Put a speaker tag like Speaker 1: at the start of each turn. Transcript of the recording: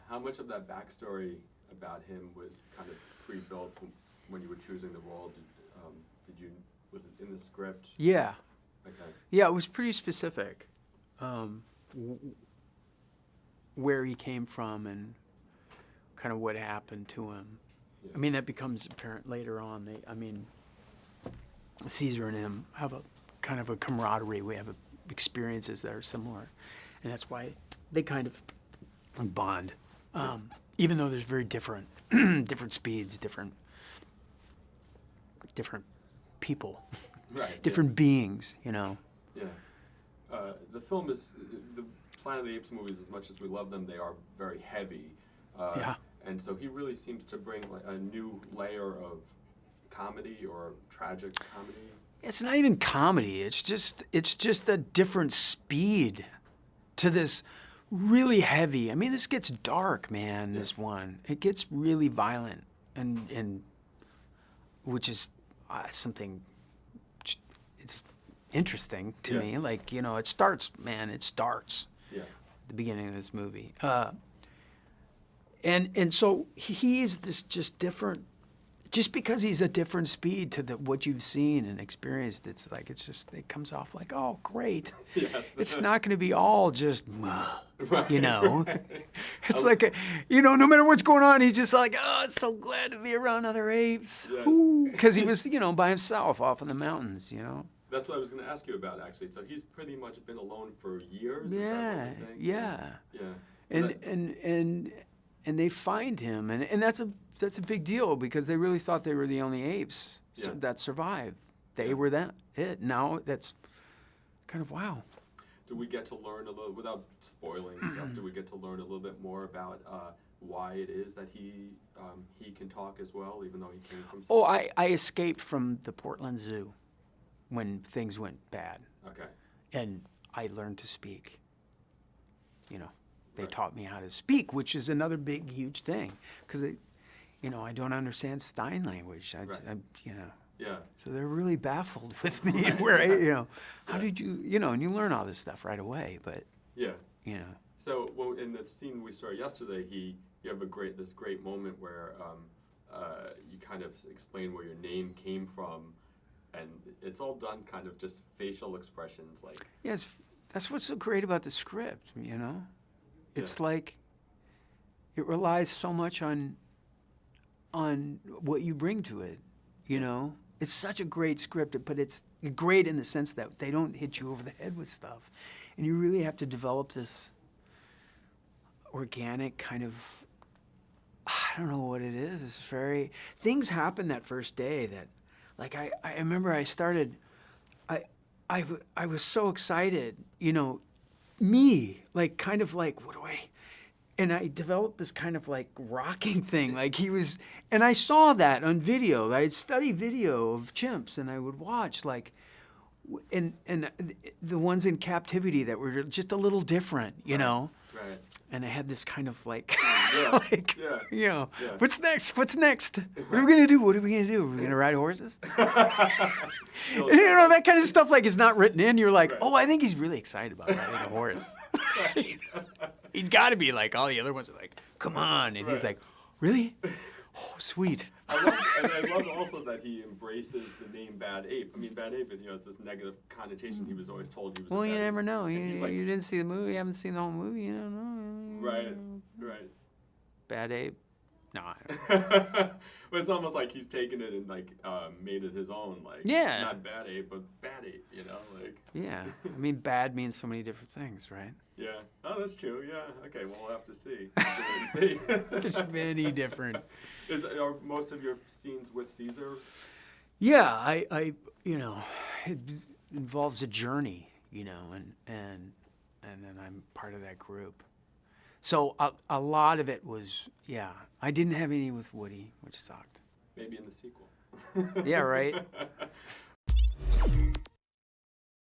Speaker 1: How much of that backstory about him was kind of pre-built when you were choosing the role? Was it in the script?
Speaker 2: Yeah.
Speaker 1: Okay.
Speaker 2: Yeah, it was pretty specific. Where he came from and kind of what happened to him.
Speaker 1: Yeah.
Speaker 2: I mean, that becomes apparent later on. Caesar and him have a kind of a camaraderie. We have experiences that are similar, and that's why they kind of bond. Even though there's very different, different speeds, different people,
Speaker 1: Right.
Speaker 2: different beings.
Speaker 1: Yeah. The film is the Planet of the Apes movies. As much as we love them, they are very heavy.
Speaker 2: Yeah.
Speaker 1: And so he really seems to bring like a new layer of comedy or tragic comedy.
Speaker 2: It's not even comedy. It's just a different speed to this really heavy. I mean, this gets dark, man.
Speaker 1: Yeah.
Speaker 2: This one, it gets really violent, and which is something. It's interesting to me. Like, it starts.
Speaker 1: Yeah.
Speaker 2: The beginning of this movie. And so he's this just different, just because he's a different speed to what you've seen and experienced. It's like, it comes off like, oh, great.
Speaker 1: Yes.
Speaker 2: It's not going to be all just,
Speaker 1: Right.
Speaker 2: It's like, no matter what's going on, he's just like, oh, I'm so glad to be around other apes.
Speaker 1: Yes.
Speaker 2: Because he was, by himself off in the mountains,
Speaker 1: That's what I was going to ask you about, actually. So he's pretty much been alone for years?
Speaker 2: Yeah,
Speaker 1: Is that what you think?
Speaker 2: yeah.
Speaker 1: Yeah.
Speaker 2: And they find him, and that's a big deal because they really thought they were the only apes that survived. They were it. Now that's kind of wow.
Speaker 1: Do we get to learn a little, without spoiling stuff, do we get to learn a little bit more about why it is that he can talk as well, even though he came from...
Speaker 2: Oh, I escaped from the Portland Zoo when things went bad.
Speaker 1: Okay.
Speaker 2: And I learned to speak. They taught me how to speak, which is another big, huge thing. Because, I don't understand sign language.
Speaker 1: Yeah.
Speaker 2: So they're really baffled with me. Where, how did you, and you learn all this stuff right away. But,
Speaker 1: Yeah.
Speaker 2: you know.
Speaker 1: So in the scene we saw yesterday, you have this great moment where you kind of explain where your name came from, and it's all done kind of just facial expressions, like.
Speaker 2: Yes, that's what's so great about the script. It's like it relies so much on what you bring to it. It's such a great script, but it's great in the sense that they don't hit you over the head with stuff, and you really have to develop this organic kind of, I don't know what it is. It's things happen that first day that, like, I remember I started, I was so excited, me, like, kind of like, and I developed this kind of like rocking thing, like he was, and I saw that on video. I'd study video of chimps and I would watch like, and the ones in captivity that were just a little different,
Speaker 1: Right.
Speaker 2: And I had this kind of like,
Speaker 1: Yeah. Yeah.
Speaker 2: What's next? What are we gonna do? What are we gonna do? Are we gonna ride horses? That kind of stuff like is not written in. You're like, oh, I think he's really excited about riding a horse. He's got to be like all the other ones are like, come on, and he's like, really? Oh, sweet.
Speaker 1: I love also that he embraces the name Bad Ape. I mean, Bad Ape is, it's this negative connotation. He was always told he was.
Speaker 2: Well,
Speaker 1: a
Speaker 2: you
Speaker 1: bad
Speaker 2: never
Speaker 1: ape.
Speaker 2: know.
Speaker 1: And he's like,
Speaker 2: You didn't see the movie. You haven't seen the whole movie. You don't know.
Speaker 1: Right.
Speaker 2: Bad Ape. No.
Speaker 1: But it's almost like he's taken it and like made it his own. Like,
Speaker 2: yeah.
Speaker 1: Not Bad Ape, but Bad Ape. Like.
Speaker 2: Yeah. I mean, bad means so many different things, right?
Speaker 1: Yeah. Oh, that's true. Yeah. Okay. Well, we'll have to see.
Speaker 2: There's many different.
Speaker 1: Are most of your scenes with Caesar?
Speaker 2: Yeah. I it involves a journey, and then I'm part of that group. So a lot of it was, I didn't have any with Woody, which sucked.
Speaker 1: Maybe in the sequel.
Speaker 2: Yeah, right.